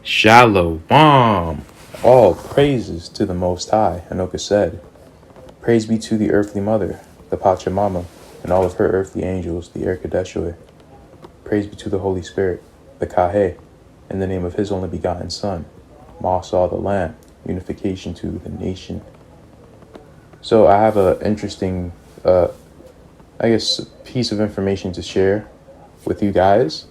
Shalom. All praises to the Most High. Anoka said, praise be to the earthly mother, the Pachamama, and all of her earthly angels, the Erkadeshoi. Praise be to the Holy Spirit, the Kahe, in the name of his only begotten Son, Masa the Lamb, unification to the nation. So I have an interesting, piece of information to share with you guys.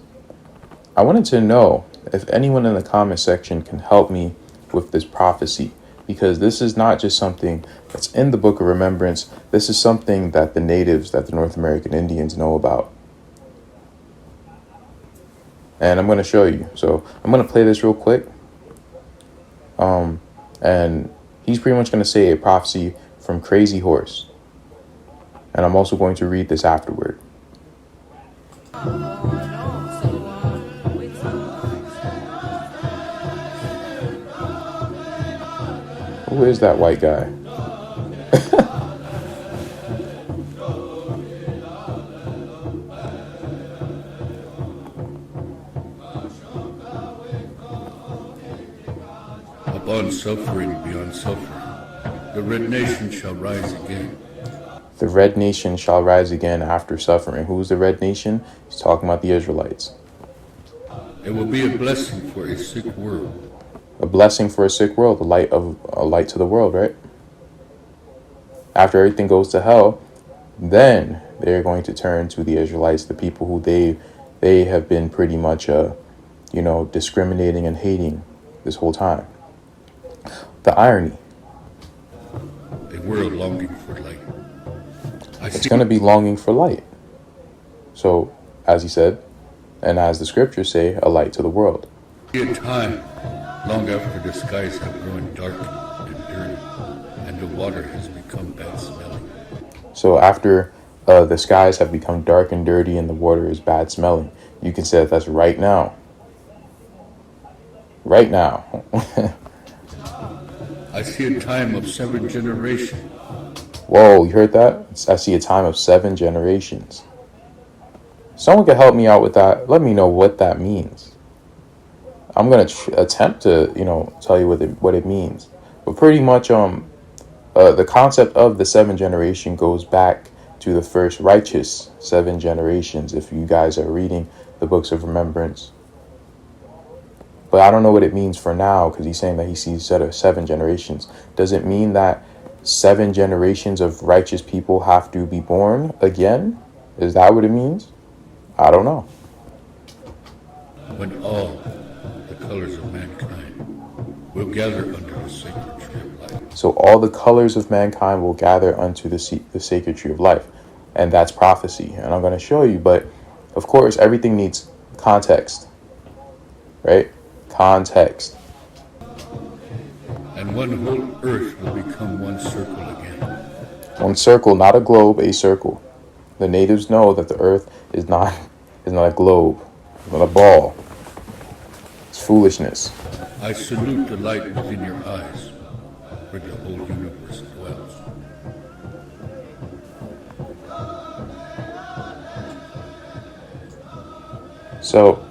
I wanted to know if anyone in the comment section can help me with this prophecy, because this is not just something that's in the Book of Remembrance. This is something that the natives, that the North American Indians know about. And I'm going to show you. So I'm going to play this real quick. And he's pretty much going to say a prophecy from Crazy Horse. And I'm also going to read this afterward. Who is that white guy? Upon suffering beyond suffering, the red nation shall rise again. The red nation shall rise again after suffering. Who's the red nation? He's talking about the Israelites. It will be a blessing for a sick world. A blessing for a sick world, a light to the world, right? After everything goes to hell, then they're going to turn to the Israelites, the people who they have been pretty much, discriminating and hating this whole time. The irony. A world longing for light. It's going to be longing for light. So, as he said, and as the scriptures say, a light to the world. A time long after the skies have grown dark and dirty, and the water has become bad smelling. So after the skies have become dark and dirty and the water is bad smelling, you can say that that's right now. Right now. I see a time of 7 generations. Whoa, you heard that? I see a time of 7 generations. Someone can help me out with that. Let me know what that means. I'm going to attempt to, tell you what it means. But pretty much the concept of the 7 generation goes back to the first righteous 7 generations, if you guys are reading the books of remembrance. But I don't know what it means for now, because he's saying that he sees 7 generations. Does it mean that 7 generations of righteous people have to be born again? Is that what it means? I don't know. When all the colors of mankind will gather under the sacred tree of life. So all the colors of mankind will gather unto the sacred tree of life. And that's prophecy. And I'm going to show you. But, of course, everything needs context. Right? Context. And one whole earth will become one circle again. One circle, not a globe, a circle. The natives know that the earth is not a globe. It's not a ball. It's foolishness. I salute the light within your eyes, where the whole universe dwells. So,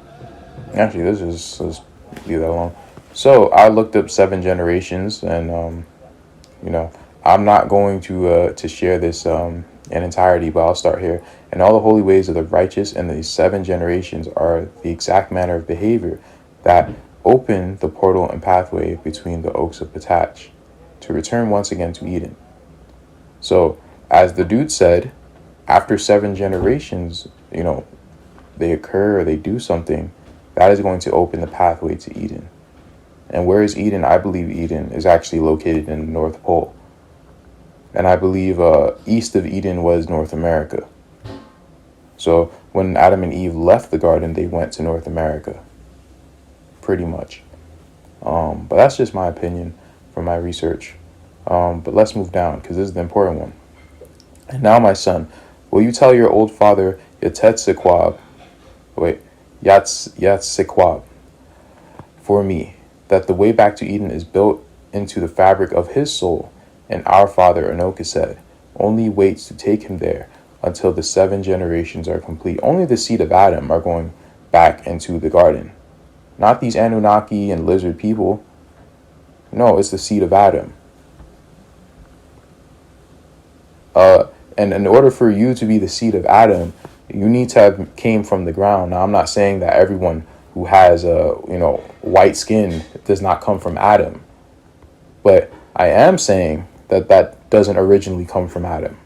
actually, let's leave that alone. So, I looked up 7 generations, and I'm not going to share this in entirety, but I'll start here. And all the holy ways of the righteous and the 7 generations are the exact manner of behavior that open the portal and pathway between the oaks of Patach to return once again to Eden. So, as the dude said, after 7 generations, they occur or they do something, that is going to open the pathway to Eden. And where is Eden? I believe Eden is actually located in the North Pole. And I believe east of Eden was North America. So when Adam and Eve left the garden, they went to North America. Pretty much. But that's just my opinion from my research. But let's move down, because this is the important one. And now, my son, will you tell your old father Yatetsequab, Yatsequab, for me, that the way back to Eden is built into the fabric of his soul, and our father Anoka said, only waits to take him there until the 7 generations are complete. Only the seed of Adam are going back into the garden. Not these Anunnaki and lizard people. No, it's the seed of Adam. And in order for you to be the seed of Adam, you need to have came from the ground. Now, I'm not saying that everyone who has white skin does not come from Adam, but I am saying that that doesn't originally come from Adam.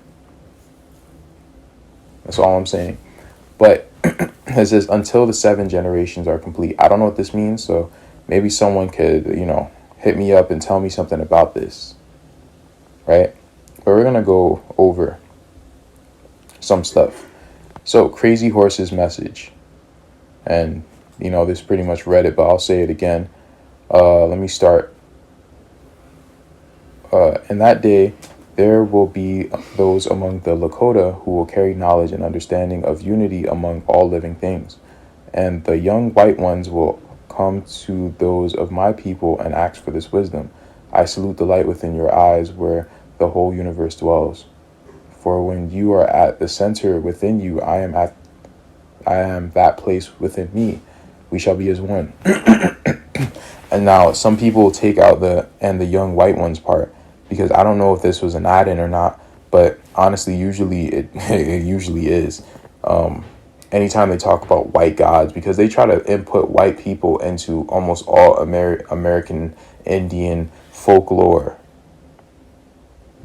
That's all I'm saying. But it says until the 7 generations are complete. I don't know what this means, so maybe someone could hit me up and tell me something about this, right? But we're gonna go over some stuff. So, Crazy Horse's message, and this pretty much read it, but I'll say it again. Let me start. In that day, there will be those among the Lakota who will carry knowledge and understanding of unity among all living things, and the young white ones will come to those of my people and ask for this wisdom. I salute the light within your eyes, where the whole universe dwells. For when you are at the center within you, I am that place within me. We shall be as one. And now some people take out the young white ones part, because I don't know if this was an add-in or not, but honestly, usually it usually is. Anytime they talk about white gods, because they try to input white people into almost all American Indian folklore.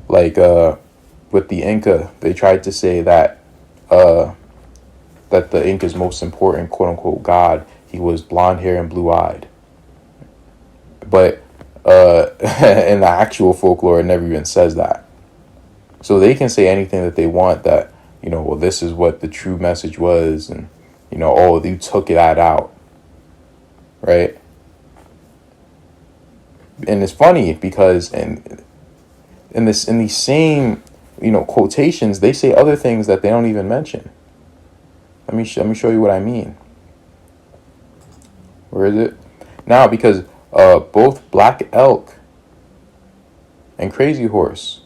Like with the Inca, they tried to say that the Inca's most important quote unquote god, he was blonde hair and blue eyed. But in the actual folklore, it never even says that. So they can say anything that they want, that well, this is what the true message was, and oh, you took that out, right? And it's funny because in these same quotations, they say other things that they don't even mention. Let me show you what I mean. Where is it? Now, because both Black Elk and Crazy Horse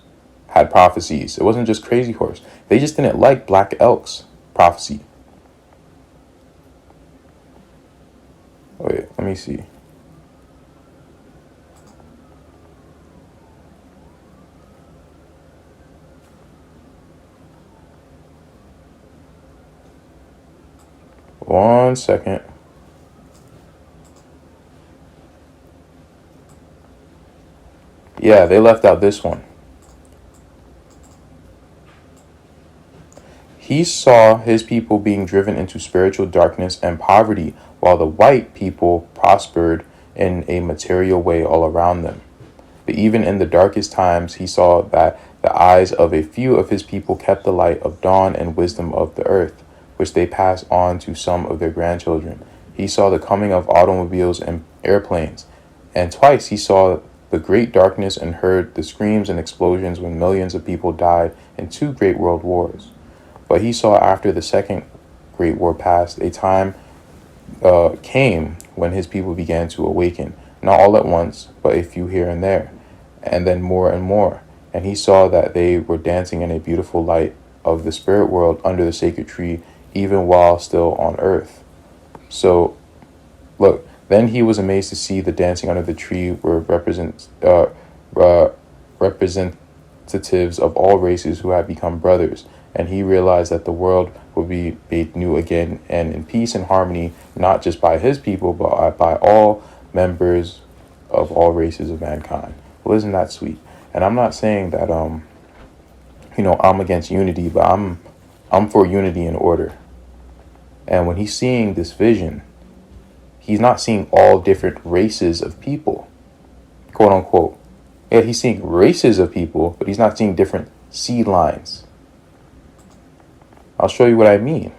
had prophecies. It wasn't just Crazy Horse. They just didn't like Black Elk's prophecy. Wait, let me see. One second. Yeah, they left out this one. He saw his people being driven into spiritual darkness and poverty, while the white people prospered in a material way all around them. But even in the darkest times, he saw that the eyes of a few of his people kept the light of dawn and wisdom of the earth, which they passed on to some of their grandchildren. He saw the coming of automobiles and airplanes, and twice he saw the great darkness and heard the screams and explosions when millions of people died in 2 great world wars. But he saw after the second great war passed, a time came when his people began to awaken, not all at once, but a few here and there, and then more and more. And he saw that they were dancing in a beautiful light of the spirit world under the sacred tree, even while still on earth. So, look, then he was amazed to see the dancing under the tree were representatives of all races who had become brothers. And he realized that the world would be made new again and in peace and harmony, not just by his people, but by all members of all races of mankind. Well, isn't that sweet? And I'm not saying that I'm against unity, but I'm for unity and order. And when he's seeing this vision, he's not seeing all different races of people, quote unquote. Yeah, he's seeing races of people, but he's not seeing different seed lines. I'll show you what I mean.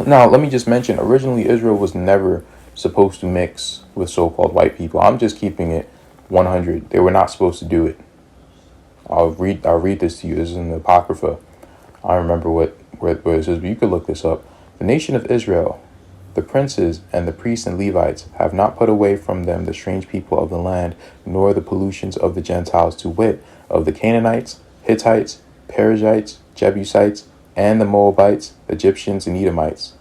Now, let me just mention, originally Israel was never supposed to mix with so-called white people. I'm just keeping it 100. They were not supposed to do it. I'll read this to you. This is in the Apocrypha. I don't remember where it says, but you could look this up. The nation of Israel, the princes and the priests and Levites, have not put away from them the strange people of the land, nor the pollutions of the Gentiles, to wit, of the Canaanites, Hittites, Perizzites, Jebusites, and the Moabites, Egyptians, and Edomites.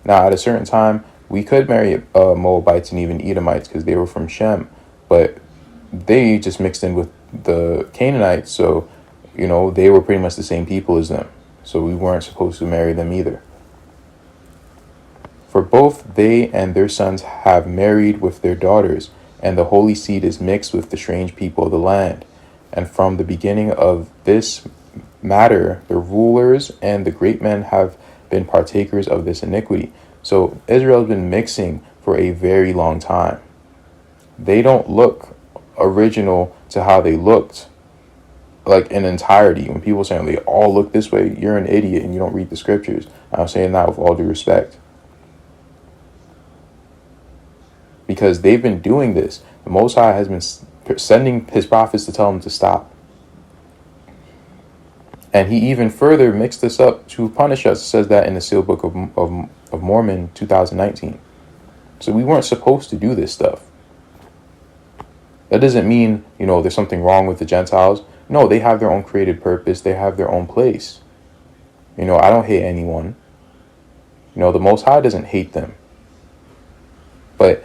Now, at a certain time, we could marry Moabites and even Edomites because they were from Shem, but they just mixed in with the Canaanites, so, they were pretty much the same people as them. So we weren't supposed to marry them either. For both they and their sons have married with their daughters, and the holy seed is mixed with the strange people of the land. And from the beginning of this matter, the rulers and the great men have been partakers of this iniquity. So Israel has been mixing for a very long time. They don't look original to how they looked, like in entirety. When people say they all look this way, you're an idiot and you don't read the scriptures. I'm saying that with all due respect. Because they've been doing this. The Most High has been sending his prophets to tell them to stop. And he even further mixed this up to punish us. It says that in the Seal Book of Mormon 2019. So we weren't supposed to do this stuff. That doesn't mean, there's something wrong with the Gentiles. No, they have their own created purpose. They have their own place. I don't hate anyone. The Most High doesn't hate them. But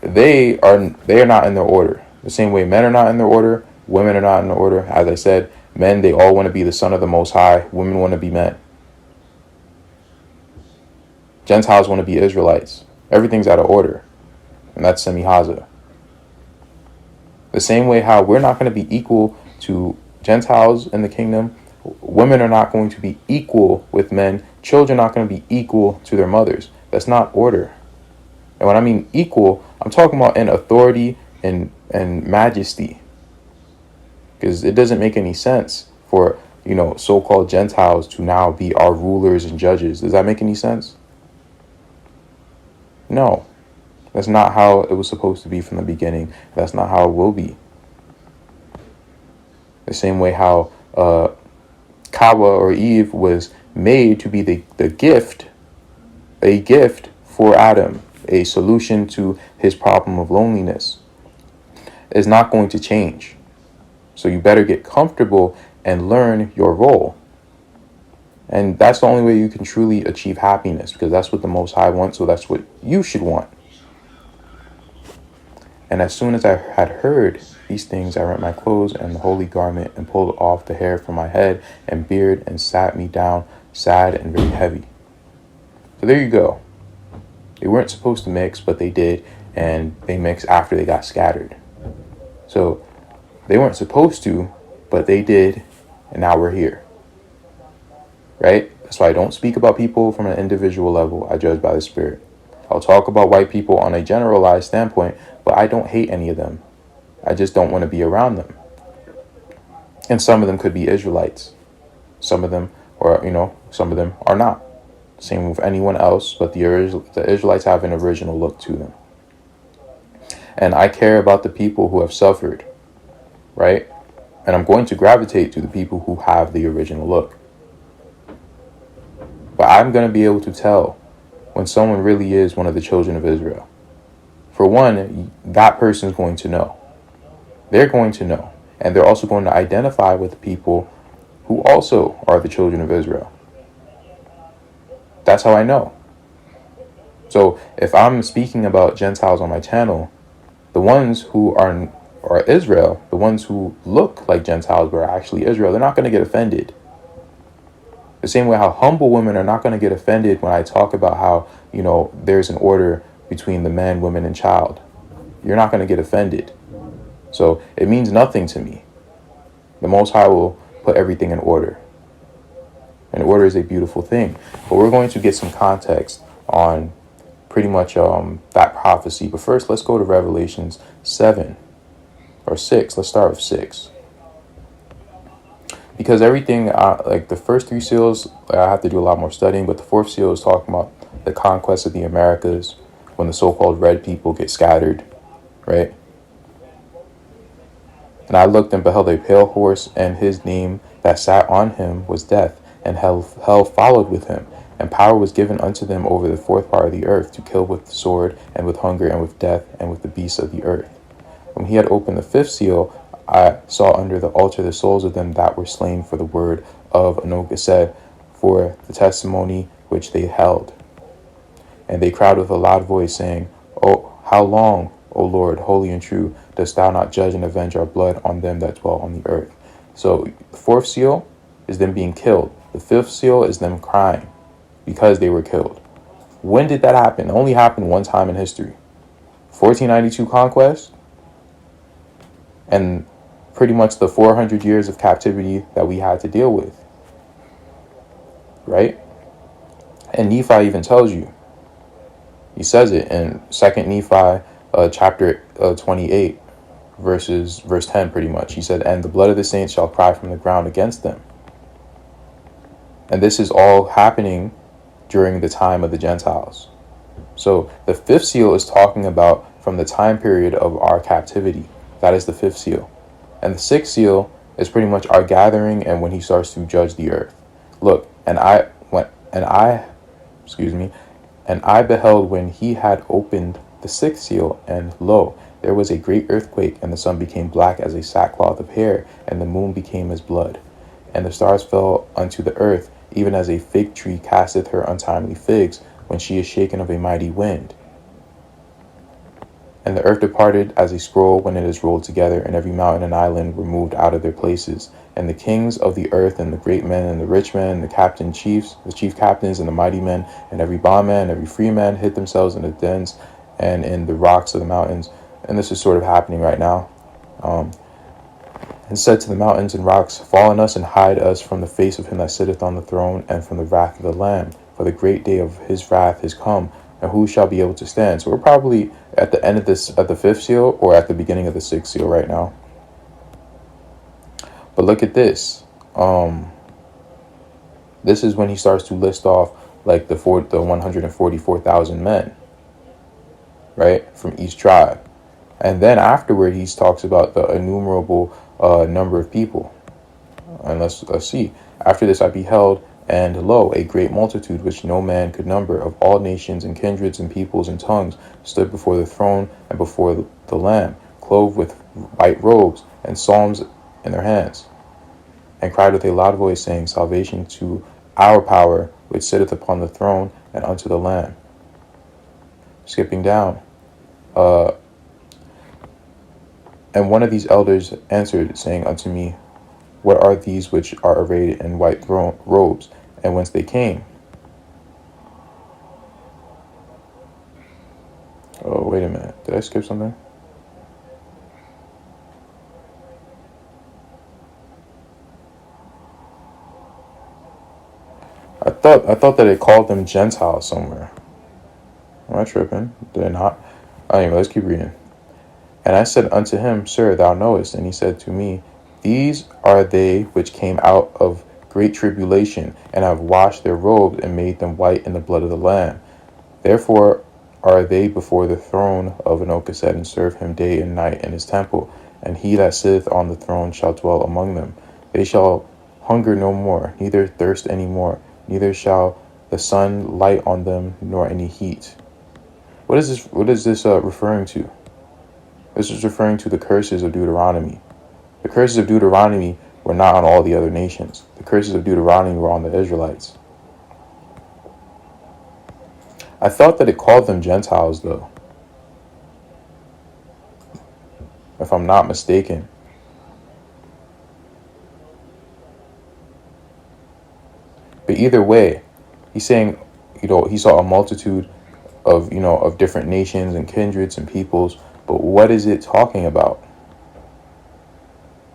they are not in their order. The same way men are not in their order, women are not in their order. As I said, men, they all want to be the son of the Most High. Women want to be men. Gentiles want to be Israelites. Everything's out of order. And that's semi-haza. The same way how we're not going to be equal to Gentiles in the kingdom, women are not going to be equal with men. Children are not going to be equal to their mothers. That's not order. And when I mean equal, I'm talking about in authority and majesty. Because it doesn't make any sense for, so-called Gentiles to now be our rulers and judges. Does that make any sense? No. That's not how it was supposed to be from the beginning. That's not how it will be. The same way how Kawa or Eve was made to be the gift, a gift for Adam, a solution to his problem of loneliness, is not going to change. So you better get comfortable and learn your role. And that's the only way you can truly achieve happiness, because that's what the Most High wants, so that's what you should want. And as soon as I had heard these things, I rent my clothes and the holy garment and pulled off the hair from my head and beard and sat me down, sad and very heavy. So there you go. They weren't supposed to mix, but they did, and they mixed after they got scattered. So they weren't supposed to, but they did, and now we're here. Right? That's why I don't speak about people from an individual level. I judge by the Spirit. I'll talk about white people on a generalized standpoint, but I don't hate any of them. I just don't want to be around them. And some of them could be Israelites. Some of them, some of them are not. Same with anyone else, but the Israelites have an original look to them. And I care about the people who have suffered, right? And I'm going to gravitate to the people who have the original look. But I'm going to be able to tell when someone really is one of the children of Israel. For one, that person is going to know. They're going to know. And they're also going to identify with the people who also are the children of Israel. That's how I know. So if I'm speaking about Gentiles on my channel, the ones who are Israel, the ones who look like Gentiles but are actually Israel, they're not going to get offended. The same way how humble women are not going to get offended when I talk about how, there's an order between the man, woman, and child. You're not going to get offended. So it means nothing to me. The Most High will put everything in order. And order is a beautiful thing. But we're going to get some context on pretty much that prophecy. But first, let's go to Revelations 7 or 6. Let's start with 6. Because everything, like the first 3 seals, I have to do a lot more studying. But the 4th seal is talking about the conquest of the Americas, when the so-called red people get scattered, right? And I looked and beheld a pale horse, and his name that sat on him was Death, and hell followed with him. And power was given unto them over the 4th part of the earth, to kill with the sword, and with hunger, and with death, and with the beasts of the earth. When he had opened the 5th seal, I saw under the altar the souls of them that were slain for the word of Anoka said, for the testimony which they held. And they cried with a loud voice, saying, Oh, how long, O Lord, holy and true, dost thou not judge and avenge our blood on them that dwell on the earth? So the fourth seal is them being killed. The fifth seal is them crying because they were killed. When did that happen? It only happened one time in history. 1492 conquest, and pretty much the 400 years of captivity that we had to deal with. Right? And Nephi even tells you. He says it in 2nd Nephi chapter 28, verse 10 pretty much. He said, and the blood of the saints shall cry from the ground against them. And this is all happening during the time of the Gentiles. So the fifth seal is talking about from the time period of our captivity. That is the fifth seal. And the sixth seal is pretty much our gathering and when he starts to judge the earth. Look, and I beheld when he had opened the sixth seal, and lo, there was a great earthquake, and the sun became black as a sackcloth of hair, and the moon became as blood. And the stars fell unto the earth, even as a fig tree casteth her untimely figs, when she is shaken of a mighty wind. And the earth departed as a scroll when it is rolled together, and every mountain and island were moved out of their places. And the kings of the earth, and the great men, and the rich men, and the chief captains, and the mighty men, and every bondman, and every free man, hid themselves in the dens and in the rocks of the mountains. And this is sort of happening right now. And said to the mountains and rocks, fall on us and hide us from the face of him that sitteth on the throne, and from the wrath of the Lamb. For the great day of his wrath is come, and who shall be able to stand? So we're probably at the end of the fifth seal, or at the beginning of the sixth seal right now. But look at this. This is when he starts to list off like the 144,000 men, right, from each tribe. And then afterward, he talks about the innumerable number of people. And let's see. After this I beheld, and lo, a great multitude which no man could number, of all nations and kindreds and peoples and tongues, stood before the throne and before the Lamb, clothed with white robes and psalms in their hands, and cried with a loud voice, saying, salvation to our power, which sitteth upon the throne, and unto the Lamb. Skipping down. And one of these elders answered, saying unto me, what are these which are arrayed in white robes, and whence they came? Oh, wait a minute. Did I skip something? I thought that it called them Gentiles somewhere. Am I tripping? Did I not? Anyway, let's keep reading. And I said unto him, Sir, thou knowest. And he said to me, these are they which came out of great tribulation, and have washed their robes, and made them white in the blood of the Lamb. Therefore are they before the throne of Anochesed, and serve him day and night in his temple. And he that sitteth on the throne shall dwell among them. They shall hunger no more, neither thirst any more, neither shall the sun light on them, nor any heat. What is this referring to? This is referring to the curses of Deuteronomy. The curses of Deuteronomy were not on all the other nations. The curses of Deuteronomy were on the Israelites. I thought that it called them Gentiles, though, if I'm not mistaken. But either way, he's saying, he saw a multitude of different nations and kindreds and peoples. But what is it talking about?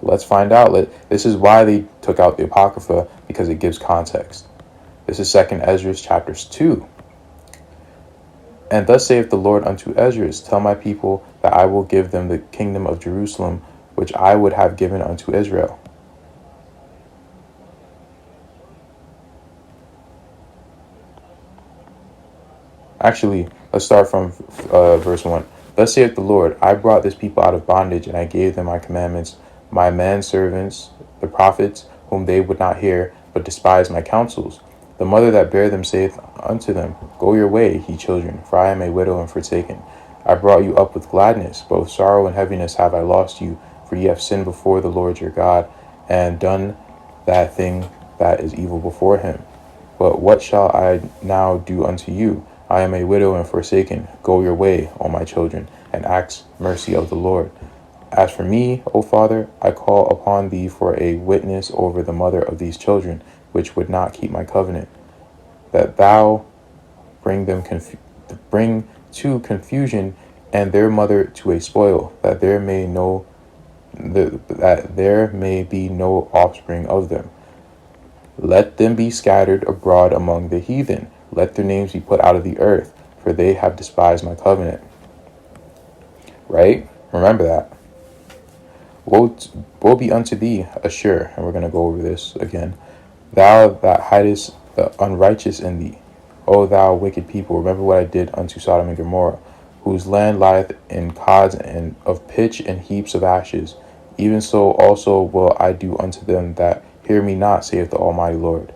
Let's find out. This is why they took out the Apocrypha, because it gives context. This is 2nd Ezra chapter 2. And thus saith the Lord unto Ezra, tell my people that I will give them the kingdom of Jerusalem, which I would have given unto Israel. Actually, let's start from verse 1. Thus saith the Lord, I brought this people out of bondage, and I gave them my commandments, my manservants, the prophets, whom they would not hear, but despised my counsels. The mother that bare them saith unto them, go your way, ye children, for I am a widow and forsaken. I brought you up with gladness, both sorrow and heaviness have I lost you, for ye have sinned before the Lord your God, and done that thing that is evil before him. But what shall I now do unto you? I am a widow and forsaken. Go your way, O my children, and ask mercy of the Lord. As for me, O Father, I call upon thee for a witness over the mother of these children, which would not keep my covenant, that thou bring to confusion, and their mother to a spoil, that there may be no offspring of them. Let them be scattered abroad among the heathen. Let their names be put out of the earth, for they have despised my covenant. Right? Remember that. Woe be unto thee, Ashur, and we're going to go over this again. Thou that hidest the unrighteous in thee, O thou wicked people, remember what I did unto Sodom and Gomorrah, whose land lieth in clods and of pitch and heaps of ashes. Even so also will I do unto them that hear me not, saith the Almighty Lord.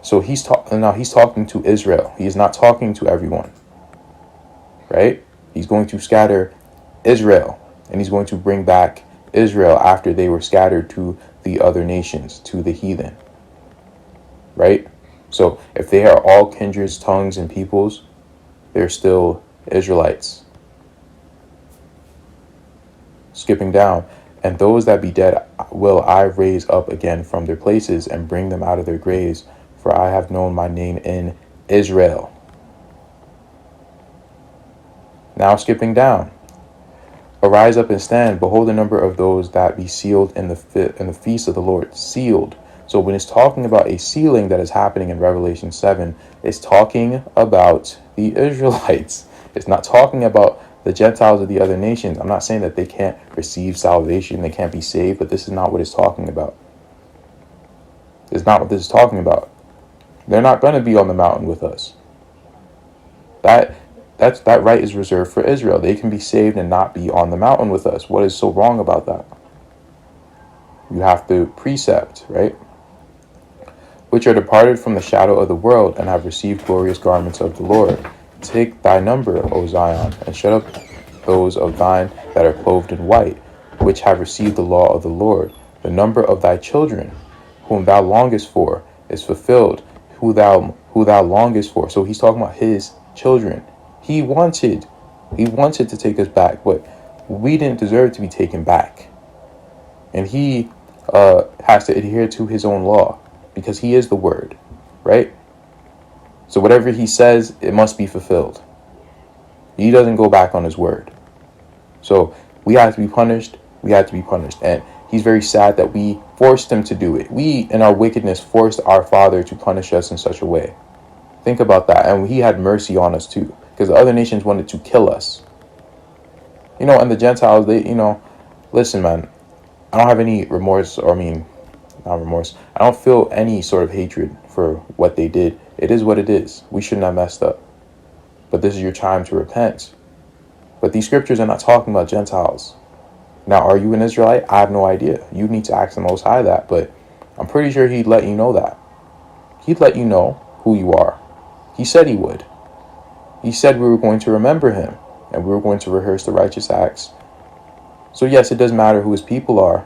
So he's talking to Israel. He is not talking to everyone. Right? He's going to scatter Israel, and he's going to bring back Israel after they were scattered to the other nations, to the heathen. Right? So if they are all kindreds, tongues, and peoples, they're still Israelites. Skipping down. And those that be dead will I raise up again from their places and bring them out of their graves, for I have known my name in Israel. Now skipping down. Arise up and stand. Behold the number of those that be sealed in the feast of the Lord. Sealed. So when it's talking about a sealing that is happening in Revelation 7, it's talking about the Israelites. It's not talking about the Gentiles of the other nations. I'm not saying that they can't receive salvation, they can't be saved, but this is not what it's talking about. It's not what this is talking about. They're not going to be on the mountain with us. That right is reserved for Israel. They can be saved and not be on the mountain with us. What is so wrong about that? You have to precept, right? Which are departed from the shadow of the world and have received glorious garments of the Lord. Take thy number, O Zion, and shut up those of thine that are clothed in white, which have received the law of the Lord. The number of thy children, whom thou longest for, is fulfilled, who thou longest for. So he's talking about his children. He wanted to take us back, but we didn't deserve to be taken back. And he has to adhere to his own law, because he is the word, right? So whatever he says, it must be fulfilled. He doesn't go back on his word. So we have to be punished. We had to be punished. And he's very sad that we forced him to do it. We, in our wickedness, forced our Father to punish us in such a way. Think about that. And he had mercy on us too, because the other nations wanted to kill us. And the Gentiles, listen, man, I don't have any remorse, not remorse. I don't feel any sort of hatred for what they did. It is what it is. We shouldn't have messed up. But this is your time to repent. But these scriptures are not talking about Gentiles. Now, are you an Israelite? I have no idea. You need to ask the Most High that. But I'm pretty sure he'd let you know that. He'd let you know who you are. He said he would. He said we were going to remember him. And we were going to rehearse the righteous acts. So yes, it does matter who his people are.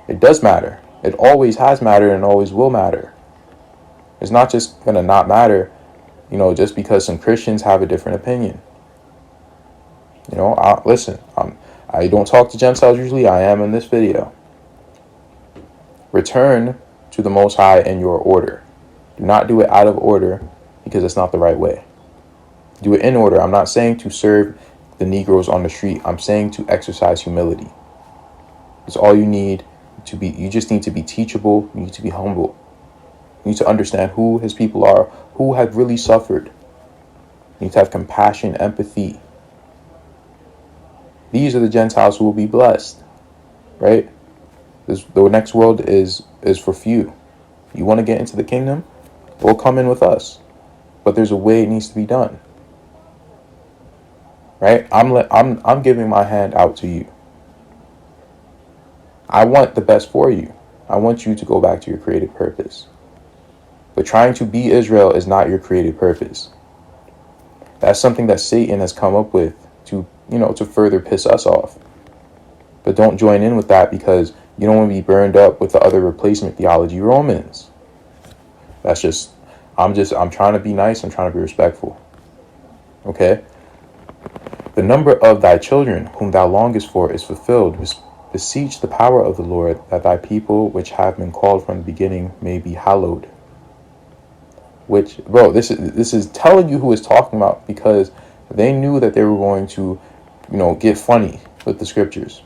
It does matter. It always has mattered and always will matter. It's not just going to not matter, just because some Christians have a different opinion. Listen, I don't talk to Gentiles usually. I am in this video. Return to the Most High in your order. Do not do it out of order, because it's not the right way. Do it in order. I'm not saying to serve the Negroes on the street. I'm saying to exercise humility. It's all you need to be. You just need to be teachable. You need to be humble. You need to understand who his people are, who have really suffered. You need to have compassion, empathy. These are the Gentiles who will be blessed, right? The next world is for few. You want to get into the kingdom? Well, come in with us. But there's a way it needs to be done, right? I'm giving my hand out to you. I want the best for you. I want you to go back to your created purpose. But trying to be Israel is not your created purpose. That's something that Satan has come up with to further piss us off. But don't join in with that, because you don't want to be burned up with the other replacement theology, Romans. That's just, I'm trying to be nice. I'm trying to be respectful. Okay. The number of thy children whom thou longest for is fulfilled. Beseech the power of the Lord, that thy people which have been called from the beginning may be hallowed. Which, bro, this is telling you who it's talking about, because they knew that they were going to, get funny with the scriptures.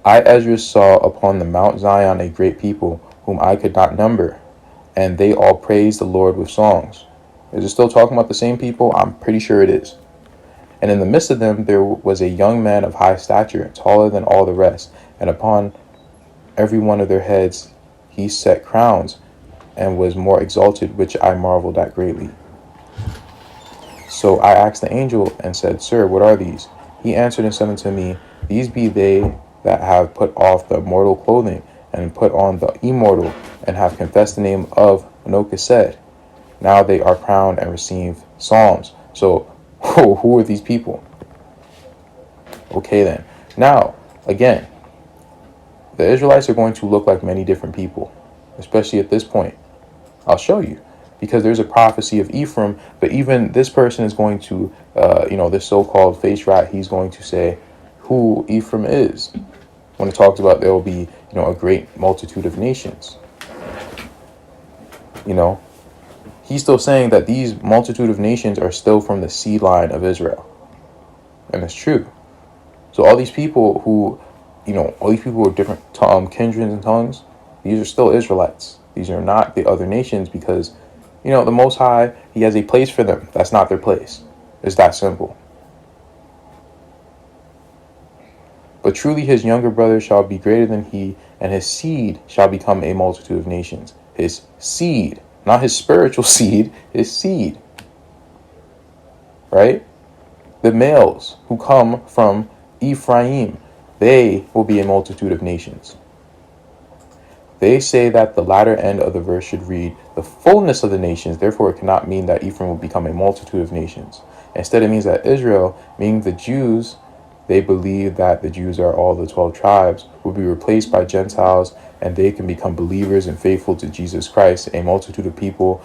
I, Ezra, saw upon the Mount Zion a great people, whom I could not number, and they all praised the Lord with songs. Is it still talking about the same people? I'm pretty sure it is. And in the midst of them there was a young man of high stature, taller than all the rest, and upon every one of their heads he set crowns, and was more exalted, which I marveled at greatly. So I asked the angel and said, Sir, what are these? He answered and said unto me, These be they that have put off the mortal clothing, and put on the immortal, and have confessed the name of Melchizedek. Now they are crowned and receive psalms. So, who are these people? Okay then. Now, again, the Israelites are going to look like many different people, especially at this point. I'll show you. Because there's a prophecy of Ephraim, but even this person is going to, this so-called face rat, he's going to say who Ephraim is. When it talks about there will be, a great multitude of nations. He's still saying that these multitude of nations are still from the seed line of Israel. And it's true. So all these people who, are different kindreds and tongues, these are still Israelites. These are not the other nations, because, the Most High, he has a place for them. That's not their place. It's that simple. But truly his younger brother shall be greater than he, and his seed shall become a multitude of nations. His seed, not his spiritual seed, his seed. Right? The males who come from Ephraim, they will be a multitude of nations. They say that the latter end of the verse should read, the fullness of the nations, therefore it cannot mean that Ephraim will become a multitude of nations. Instead, it means that Israel, meaning the Jews, they believe that the Jews are all the 12 tribes, will be replaced by Gentiles, and they can become believers and faithful to Jesus Christ. A multitude of people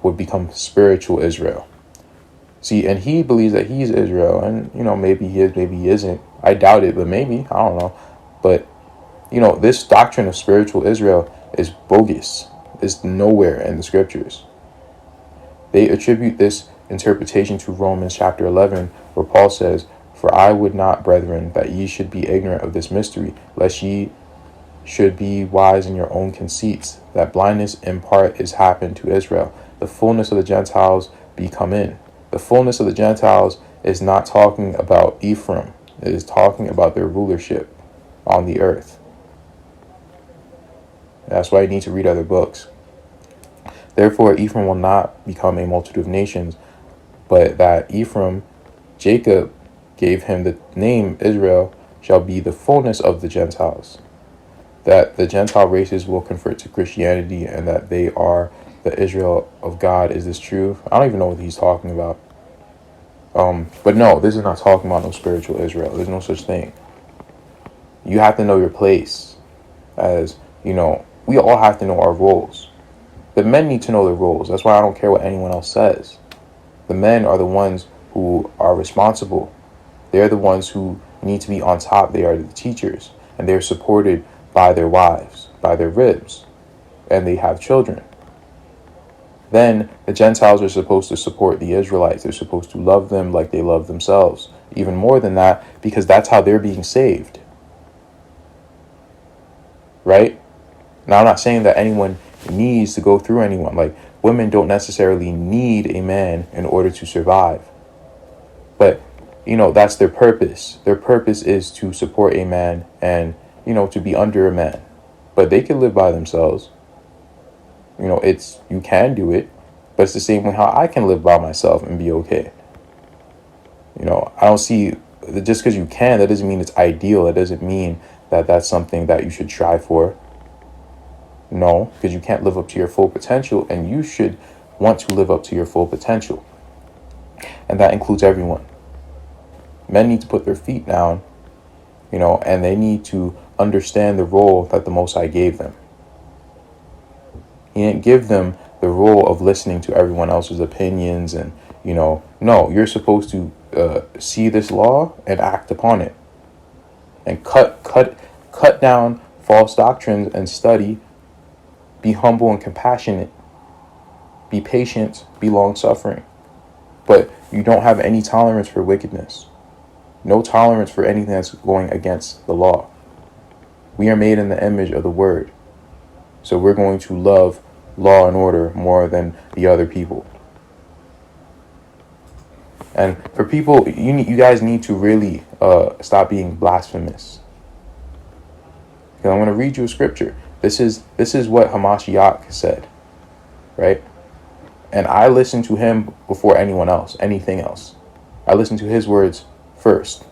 would become spiritual Israel. See, and he believes that he's Israel, and, maybe he is, maybe he isn't. I doubt it, but maybe, I don't know. But this doctrine of spiritual Israel is bogus. It's nowhere in the scriptures. They attribute this interpretation to Romans chapter 11, where Paul says, For I would not, brethren, that ye should be ignorant of this mystery, lest ye should be wise in your own conceits, that blindness in part is happened to Israel. The fullness of the Gentiles be come in. The fullness of the Gentiles is not talking about Ephraim. It is talking about their rulership on the earth. That's why you need to read other books. Therefore, Ephraim will not become a multitude of nations, but that Ephraim, Jacob gave him the name Israel, shall be the fullness of the Gentiles. That the Gentile races will convert to Christianity, and that they are the Israel of God. Is this true? I don't even know what he's talking about. But no, this is not talking about no spiritual Israel. There's no such thing. You have to know your place. As, we all have to know our roles. The men need to know their roles. That's why I don't care what anyone else says. The men are the ones who are responsible. They're the ones who need to be on top. They are the teachers, and they're supported by their wives, by their ribs, and they have children. Then the Gentiles are supposed to support the Israelites. They're supposed to love them like they love themselves. Even more than that, because that's how they're being saved. Right? Now, I'm not saying that anyone needs to go through anyone. Like, women don't necessarily need a man in order to survive. But, that's their purpose. Their purpose is to support a man and, to be under a man. But they can live by themselves. You can do it, but it's the same way how I can live by myself and be okay. I don't see, just because you can, that doesn't mean it's ideal. That doesn't mean that that's something that you should strive for. No, because you can't live up to your full potential, and you should want to live up to your full potential. And that includes everyone. Men need to put their feet down, and they need to understand the role that the Most High gave them. He didn't give them the role of listening to everyone else's opinions and, no, you're supposed to see this law and act upon it and cut down false doctrines and study. Be humble and compassionate. Be patient. Be long-suffering. But you don't have any tolerance for wickedness. No tolerance for anything that's going against the law. We are made in the image of the Word. So we're going to love law and order more than the other people. And for people, you guys need to really stop being blasphemous. Because I'm going to read you a scripture. This is what Hamashiach said, right? And I listen to him before anyone else, anything else. I listen to his words first.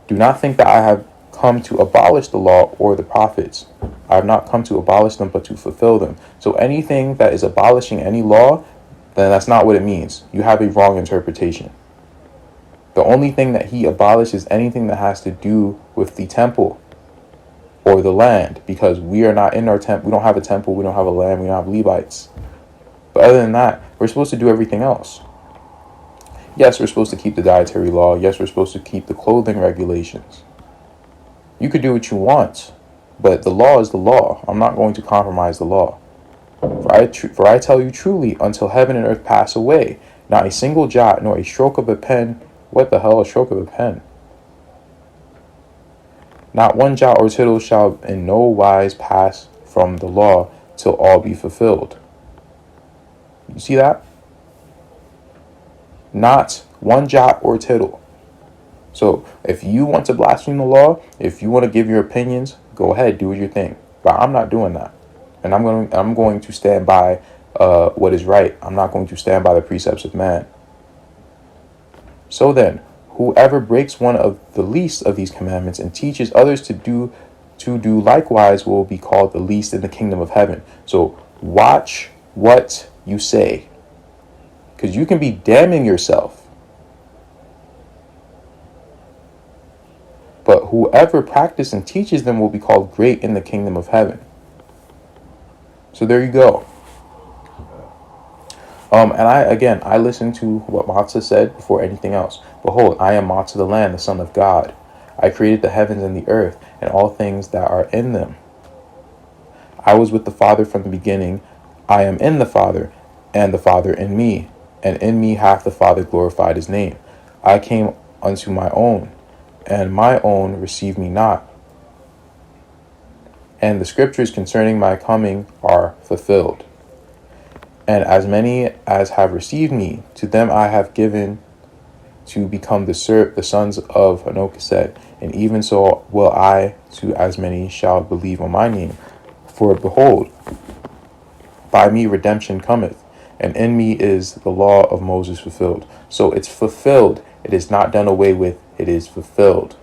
Do not think that I have come to abolish the law or the prophets. I have not come to abolish them, but to fulfill them. So anything that is abolishing any law, then that's not what it means. You have a wrong interpretation. The only thing that he abolished is anything that has to do with the temple or the land, because we are not in our temple. We don't have a temple. We don't have a land. We don't have Levites. But other than that, we're supposed to do everything else. Yes, we're supposed to keep the dietary law. Yes, we're supposed to keep the clothing regulations. You could do what you want, but the law is the law. I'm not going to compromise the law. For I tell you truly, until heaven and earth pass away, not a single jot nor a stroke of a pen. What the hell, a stroke of a pen? Not one jot or tittle shall in no wise pass from the law till all be fulfilled. You see that? Not one jot or tittle. So if you want to blaspheme the law, if you want to give your opinions, go ahead, do your thing. But I'm not doing that. And I'm going to stand by what is right. I'm not going to stand by the precepts of man. So then, whoever breaks one of the least of these commandments and teaches others to do likewise will be called the least in the kingdom of heaven. So watch what you say, because you can be damning yourself. But whoever practices and teaches them will be called great in the kingdom of heaven. So there you go. And I listen to what Matzah said before anything else. Behold, I am Matzah the Lamb, the Son of God. I created the heavens and the earth and all things that are in them. I was with the Father from the beginning. I am in the Father, and the Father in me. And in me hath the Father glorified his name. I came unto my own, and my own received me not. And the scriptures concerning my coming are fulfilled. And as many as have received me, to them I have given to become the sons of Anochesed, and even so will I to as many shall believe on my name. For behold, by me redemption cometh, and in me is the law of Moses fulfilled. So it's fulfilled. It is not done away with. It is fulfilled.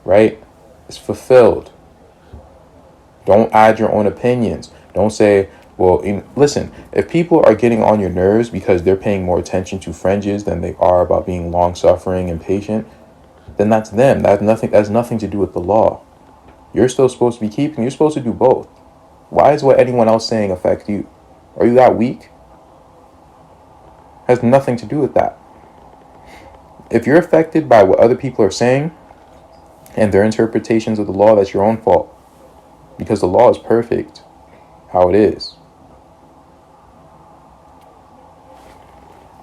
Right? It's fulfilled. Don't add your own opinions. Don't say, well, listen, if people are getting on your nerves because they're paying more attention to fringes than they are about being long-suffering and patient, then that's them. That's nothing to do with the law. You're still supposed to be keeping. You're supposed to do both. Why is what anyone else saying affect you? Are you that weak? Has nothing to do with that. If you're affected by what other people are saying and their interpretations of the law, that's your own fault. Because the law is perfect how it is.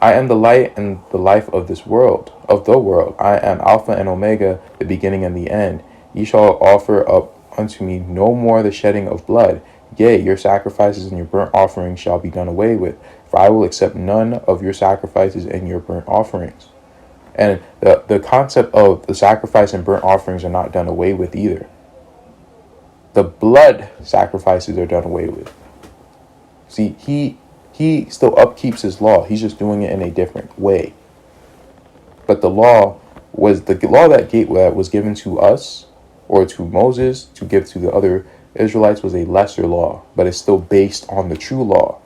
I am the light and the life of this world, of the world. I am Alpha and Omega, the beginning and the end. Ye shall offer up unto me no more the shedding of blood. Yea, your sacrifices and your burnt offerings shall be done away with. For I will accept none of your sacrifices and your burnt offerings. And the concept of the sacrifice and burnt offerings are not done away with either. The blood sacrifices are done away with. See, he still upkeeps his law. He's just doing it in a different way. But the law that was given to us, or to Moses to give to the other Israelites, was a lesser law, but it's still based on the true law.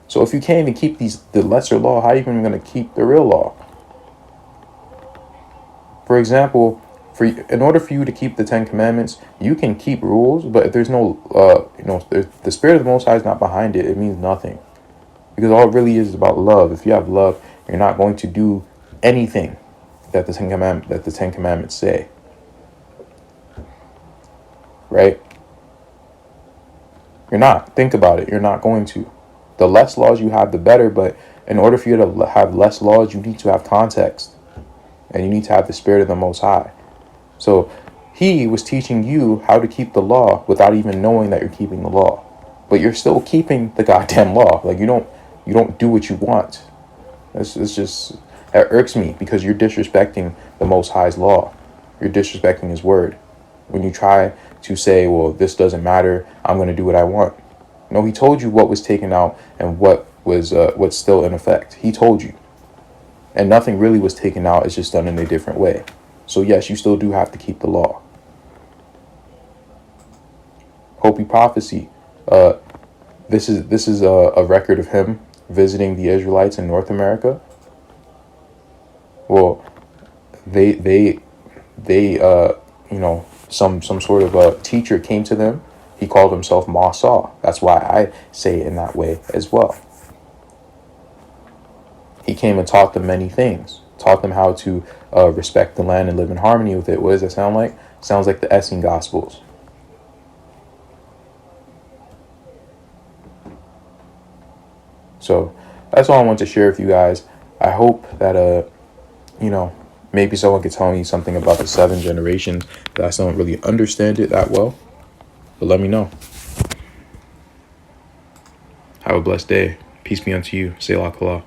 So if you can't even keep the lesser law, how are you even going to keep the real law? For example, in order for you to keep the 10 Commandments, you can keep rules, but if there's no, the Spirit of the Most High is not behind it, it means nothing. Because all it really is about love. If you have love, you're not going to do anything that the Ten Commandments say. Right? You're not. Think about it. You're not going to. The less laws you have, the better. But in order for you to have less laws, you need to have context. And you need to have the Spirit of the Most High. So he was teaching you how to keep the law without even knowing that you're keeping the law. But you're still keeping the goddamn law. Like you don't do what you want. It's just, that irks me because you're disrespecting the Most High's law. You're disrespecting his word. When you try to say, well, this doesn't matter, I'm going to do what I want. No, he told you what was taken out and what's still in effect. He told you. And nothing really was taken out. It's just done in a different way. So yes, you still do have to keep the law. Hopi prophecy. This is a record of him visiting the Israelites in North America. Well, they some sort of a teacher came to them. He called himself Masa. That's why I say it in that way as well. He came and taught them many things. Taught them how to respect the land and live in harmony with it. What does that sound like? Sounds like the Essene Gospels. So that's all I want to share with you guys. I hope that maybe someone could tell me something about the 7 generations, that I still don't really understand it that well. But let me know. Have a blessed day. Peace be unto you. Selah Kalah.